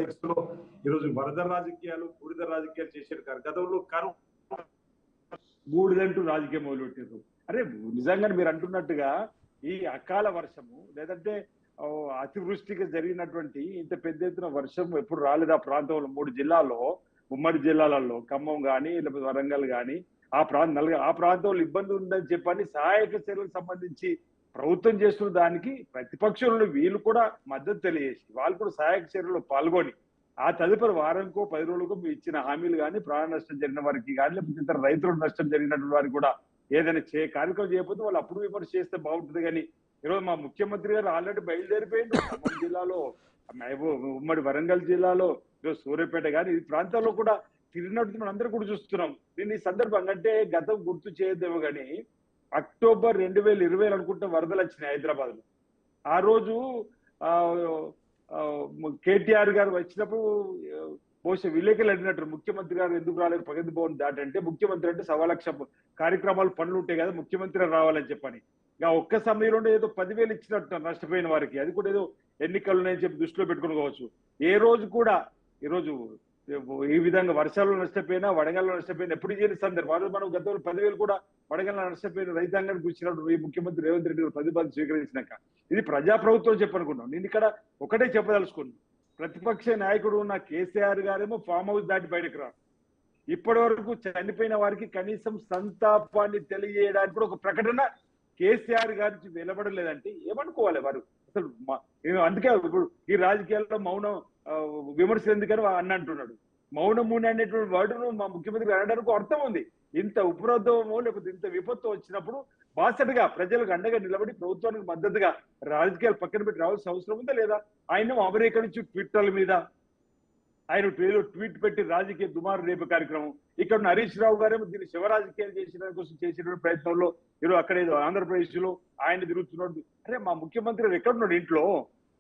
X లో ఈరోజు వరద రాజకీయాలు బూడిద రాజకీయాలు చేశారు కాదు. గతంలో కరువు బూడిదంటూ రాజకీయం మొదలుపెట్టారు. అరే నిజంగా మీరు అంటున్నట్టుగా ఈ అకాల వర్షము లేదంటే అతివృష్టికి జరిగినటువంటి ఇంత పెద్ద ఎత్తున వర్షం ఎప్పుడు రాలేదు ఆ ప్రాంతంలో. 3 జిల్లాల్లో ఉమ్మడి జిల్లాలలో ఖమ్మం కానీ లేకపోతే వరంగల్ కానీ ఆ ప్రాంతంలో ఇబ్బంది ఉందని చెప్పని సహాయక చర్యలకు సంబంధించి ప్రభుత్వం చేస్తున్న దానికి ప్రతిపక్షంలో వీళ్ళు కూడా మద్దతు తెలియజేసి వాళ్ళు కూడా సహాయక చర్యల్లో పాల్గొని ఆ తదుపరి వారంకో 10 రోజులకో మీ ఇచ్చిన హామీలు కానీ ప్రాణ నష్టం జరిగిన వారికి కానీ లేకపోతే ఇతర రైతులకు నష్టం జరిగినటువంటి వారికి కూడా ఏదైనా కార్యక్రమం చేయకపోతే వాళ్ళు అప్పుడు విమర్శ చేస్తే బాగుంటుంది. కానీ ఈరోజు మా ముఖ్యమంత్రి గారు ఆల్రెడీ బయలుదేరిపోయింది ఖమ్మం జిల్లాలో, ఉమ్మడి వరంగల్ జిల్లాలో, ఈరోజు సూర్యాపేట కానీ ఈ ప్రాంతాల్లో కూడా తిరిగినట్టు మనం అందరూ కూడా చూస్తున్నాం. దీన్ని ఈ సందర్భంగా అంటే గతం గుర్తు చేయొద్దేమో కానీ అక్టోబర్ 2020 అనుకుంటే వరదలు వచ్చినాయి హైదరాబాద్ లో. ఆ రోజు కేటీఆర్ గారు వచ్చినప్పుడు బహుశా విలేకరులు అడిగినట్టు ముఖ్యమంత్రి గారు ఎందుకు రాలేదు ప్రగతి భవన్ దాటంటే ముఖ్యమంత్రి అంటే 1,00,000 కార్యక్రమాలు పనులు ఉంటాయి కదా ముఖ్యమంత్రి రావాలని చెప్పని ఒక్క సమయంలో ఏదో 10,000 ఇచ్చినట్టు నష్టపోయిన వారికి, అది కూడా ఏదో ఎన్నికలు ఉన్నాయని చెప్పి దృష్టిలో పెట్టుకుని కావచ్చు. ఏ రోజు కూడా ఈరోజు ఈ విధంగా వర్షాలు నష్టపోయినా వడగల్లో నష్టపోయినా ఎప్పుడు చేయని సందర్భం. మనం గతంలో 10,000 కూడా వడగల్లో నష్టపోయిన రైతాంగానికి ఇచ్చినప్పుడు ఈ ముఖ్యమంత్రి రేవంత్ రెడ్డి గారు ప్రతిపాదన స్వీకరించినాక ఇది ప్రజాప్రభుత్వం చెప్పనుకున్నాం. నేను ఇక్కడ ఒకటే చెప్పదలుచుకున్నాను, ప్రతిపక్ష నాయకుడు ఉన్న కేసీఆర్ గారేమో ఫామ్ హౌస్ దాటి బయటకు రారు. ఇప్పటి వరకు చనిపోయిన వారికి కనీసం సంతాపాన్ని తెలియజేయడానికి కూడా ఒక ప్రకటన కేసీఆర్ గారికి వెలువడలేదంటే ఏమనుకోవాలి వారు అసలు. అందుకే ఇప్పుడు ఈ రాజకీయాల్లో మౌనం విమర్శలు ఎందుకని అన్న అంటున్నాడు. మౌనముని అనేటువంటి వర్డును మా ముఖ్యమంత్రి అనడానికి అర్థం ఉంది. ఇంత ఉపరోధమో లేకపోతే ఇంత విపత్తు వచ్చినప్పుడు బాసటగా ప్రజలకు అండగా నిలబడి ప్రభుత్వానికి మద్దతుగా రాజకీయాలు పక్కన పెట్టి రావాల్సిన అవసరం ఉందా లేదా? ఆయన అమెరికా నుంచి ట్విట్టర్ల మీద ఆయన ట్వీట్ పెట్టి రాజకీయ దుమారు రేపే కార్యక్రమం. ఇక్కడ ఉన్న హరీష్ రావు గారేమో దీన్ని శివరాజకీయాలు చేసిన కోసం చేసిన ప్రయత్నంలో ఈరోజు అక్కడ ఏదో ఆంధ్రప్రదేశ్ లో ఆయన తిరుగుతున్నాడు. అరే మా ముఖ్యమంత్రి ఎక్కడున్నాడు ఇంట్లో?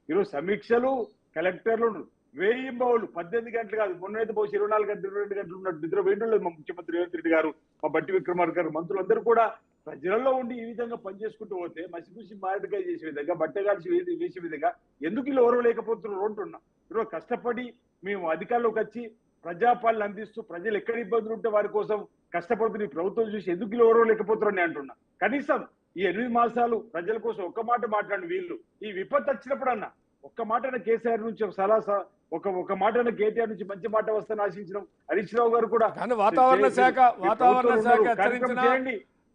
ఈరోజు సమీక్షలు కలెక్టర్లు 1000 బావులు 18 గంటలు కాదు, మొన్నైతే బహుశా 24 గంటలు 22 గంటలు ఉన్నట్టు నిద్ర వేయడం మా ముఖ్యమంత్రి రేవంత్ రెడ్డి గారు, మా బట్టి విక్రమార్క గారు, మంత్రులందరూ కూడా ప్రజలలో ఉండి ఈ విధంగా పనిచేసుకుంటూ పోతే మసిపూసి మారడికాయ చేసే విధంగా బట్టగాల్చి వేసే విధంగా ఎందుకు ఇలా ఓరవ లేకపోతున్నారు అంటున్నాం. ఈరోజు కష్టపడి మేము అధికారంలోకి వచ్చి ప్రజాపాలన అందిస్తూ ప్రజలు ఎక్కడ ఇబ్బందులు ఉంటే వారి కోసం కష్టపడుతున్న ఈ ప్రభుత్వం చూసి ఎందుకు ఇలా ఓరవ లేకపోతున్నారని అంటున్నా. కనీసం ఈ 8 మాసాలు ప్రజల కోసం ఒక్క మాట మాట్లాడిన వీళ్ళు ఈ విపత్తు వచ్చినప్పుడు అన్న ఒక్క మాట కేసీఆర్ నుంచి ఒక సలహా ఒక మాట కేటీఆర్ నుంచి మంచి మాట వస్తాను ఆశించడం. హరీష్ రావు గారు కూడా వాతావరణ శాఖ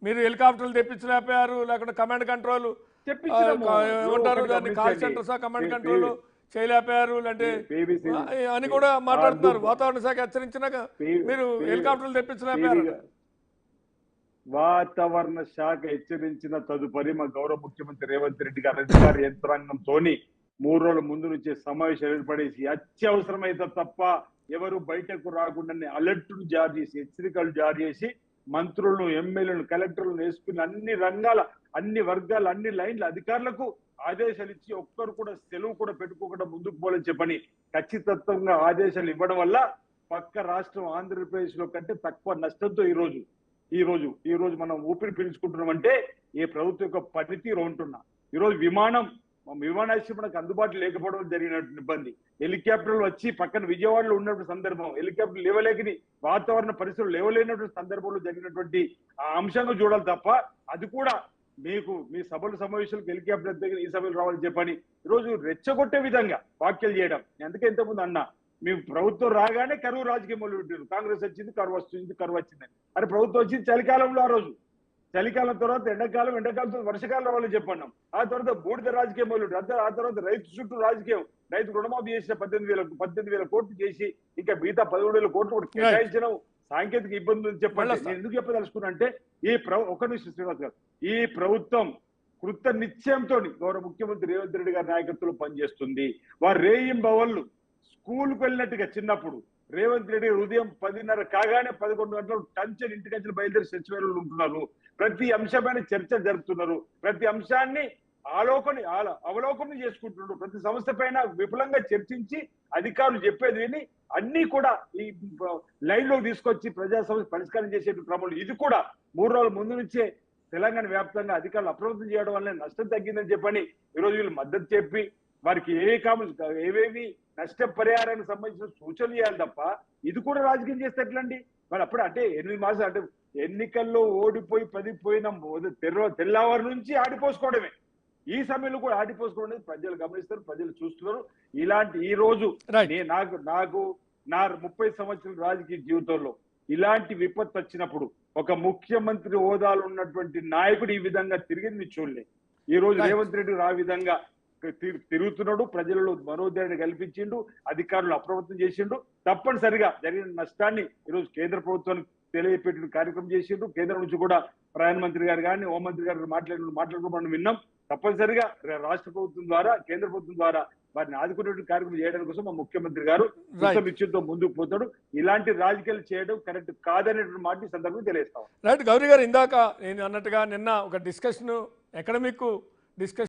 మీరు హెలికాప్టర్లు తెప్పించలేకపోయారు, లేకుంటే కమాండ్ కంట్రోల్ ఏమంటారు దాన్ని కాల్ సెంటర్స్ కమాండ్ కంట్రోల్ చేయలేకపోయారు అంటే అని కూడా మాట్లాడుతున్నారు. వాతావరణ శాఖ హెచ్చరించినాక మీరు హెలికాప్టర్లు తెప్పించలేకపోయారు. వాతావరణ శాఖ హెచ్చరించిన తదుపరి మా గౌరవ ముఖ్యమంత్రి రేవంత్ రెడ్డి గారి అధికార యంత్రాంగంతోని 3 రోజుల ముందు నుంచే సమావేశాలు ఏర్పడేసి అత్యవసరమైతే తప్ప ఎవరు బయటకు రాకుండా అలర్ట్ జారీ చేసి హెచ్చరికలు జారీ చేసి మంత్రులను ఎమ్మెల్యేలను కలెక్టర్లను ఎస్పీలను అన్ని వర్గాల అన్ని లైన్ల అధికారులకు ఆదేశాలు ఇచ్చి ఒక్కరు కూడా సెలవు కూడా పెట్టుకోకుండా ముందుకు పోలని చెప్పని ఖచ్చితంగా ఆదేశాలు ఇవ్వడం వల్ల పక్క రాష్ట్రం ఆంధ్రప్రదేశ్ లో కంటే తక్కువ నష్టంతో ఈ రోజు మనం ఊపిరి పీల్చుకుంటున్నామంటే ఏ ప్రభుత్వం యొక్క పనితీరు ఉంటున్నా. ఈరోజు విమానాశ్రయం మనకు అందుబాటులో లేకపోవడం జరిగినటువంటి ఇబ్బంది. హెలికాప్టర్లు వచ్చి పక్కన విజయవాడలో ఉన్నటువంటి సందర్భం హెలికాప్టర్ లేవలేకని వాతావరణ పరిస్థితులు లేవలేనటువంటి సందర్భంలో జరిగినటువంటి ఆ అంశంగా చూడాలి తప్ప అది కూడా మీకు మీ సభలు సమావేశాలకు హెలికాప్టర్ దగ్గర ఈ సభలు రావాలని చెప్పని ఈరోజు రెచ్చగొట్టే విధంగా వ్యాఖ్యలు చేయడం. అందుకే ఇంతకుముందు అన్నా మేము ప్రభుత్వం రాగానే కరువు రాజకీయం మొదలు పెట్టారు. కాంగ్రెస్ వచ్చింది కరువు వచ్చిందని. అరే ప్రభుత్వం వచ్చింది చలికాలంలో, ఆ రోజు చలికాలం తర్వాత ఎండాకాలంతో వర్షకాలం రావాలని చెప్పన్నాం. ఆ తర్వాత బూడిద రాజకీయం మొదలు ఆ తర్వాత రైతు చుట్టూ రాజకీయం, రైతు రుణమాఫీ చేసిన 18,000 కోట్లు చేసి ఇంకా మిగతా 13,000 కోట్లు కూడా కేటాయించడం సాంకేతిక ఇబ్బందులు చెప్పండి. నేను ఎందుకు చెప్పదలుచుకున్నా అంటే ఒక నిమిషం శ్రీనివాస్ గారు, ఈ ప్రభుత్వం కృత నిశ్చయంతో గౌరవ ముఖ్యమంత్రి రేవంత్ రెడ్డి గారి నాయకత్వంలో పనిచేస్తుంది. వారు రేయింబవళ్ళు స్కూల్కి వెళ్ళినట్టుగా చిన్నప్పుడు రేవంత్ రెడ్డి ఉదయం 10:30 కాగానే 11 గంటలు టంచన్ ఇంటికంచెలు బయలుదేరి సచివాలయంలో ఉంటున్నారు. ప్రతి అంశమైన చర్చ జరుపుతున్నారు. ప్రతి అంశాన్ని అవలోకనం చేసుకుంటున్నారు. ప్రతి సమస్య పైన విపులంగా చర్చించి అధికారులు చెప్పేది విని అన్ని కూడా ఈ లైన్ లో తీసుకొచ్చి ప్రజా సమస్య పరిష్కారం చేసే క్రమంలో ఇది కూడా 3 రోజుల ముందు నుంచే తెలంగాణ వ్యాప్తంగా అధికారులు అప్రమత్తం చేయడం వల్ల నష్టం తగ్గిందని చెప్పని ఈరోజు వీళ్ళు మద్దతు చెప్పి వారికి ఏవేవి నష్టపరిహారానికి సంబంధించిన సూచనలు చేయాలి తప్ప ఇది కూడా రాజకీయం చేస్తే ఎట్లండి? మరి అప్పుడు అంటే 8 మాసాలు అంటే ఎన్నికల్లో ఓడిపోయి పదిపోయిన తెల్లవారు నుంచి ఆడిపోసుకోవడమే. ఈ సమయంలో కూడా ఆడిపోసుకోవడం అనేది ప్రజలు గమనిస్తారు, ప్రజలు చూస్తున్నారు. ఇలాంటి ఈ రోజు నాకు నా 30 సంవత్సరాల రాజకీయ జీవితంలో ఇలాంటి విపత్తు వచ్చినప్పుడు ఒక ముఖ్యమంత్రి హోదాలో ఉన్నటువంటి నాయకుడు ఈ విధంగా తిరిగింది చూడలేదు. ఈ రోజు రేవంత్ రెడ్డి ఆ విధంగా తిరుగుతున్నాడు, ప్రజలలో మనోధైర్యాన్ని కల్పించిండు, అధికారులు అప్రమత్తం చేసిండు. తప్పనిసరిగా జరిగిన నష్టాన్ని ఈరోజు కేంద్ర ప్రభుత్వానికి తెలియపెట్టిన కార్యక్రమం చేసిండు. కేంద్రం నుంచి కూడా ప్రధానమంత్రి గారు కానీ హోంమంత్రి గారు మాట్లాడుకోవడం విన్నాం. తప్పనిసరిగా రాష్ట్ర ప్రభుత్వం ద్వారా కేంద్ర ప్రభుత్వం ద్వారా వారిని ఆదుకునేటువంటి కార్యక్రమం చేయడం కోసం మా ముఖ్యమంత్రి గారు నిశ్చయంతో ముందుకు పోతాడు. ఇలాంటి రాజకీయాలు చేయడం కరెక్ట్ కాదనేటువంటి మాట ఈ సందర్భంగా తెలియజేస్తాం. రైట్ గౌరీ గారు, ఇందాక నేను అన్నట్టుగా నిన్న ఒక డిస్కషన్ ఎకడమిక్ డిస్కషన్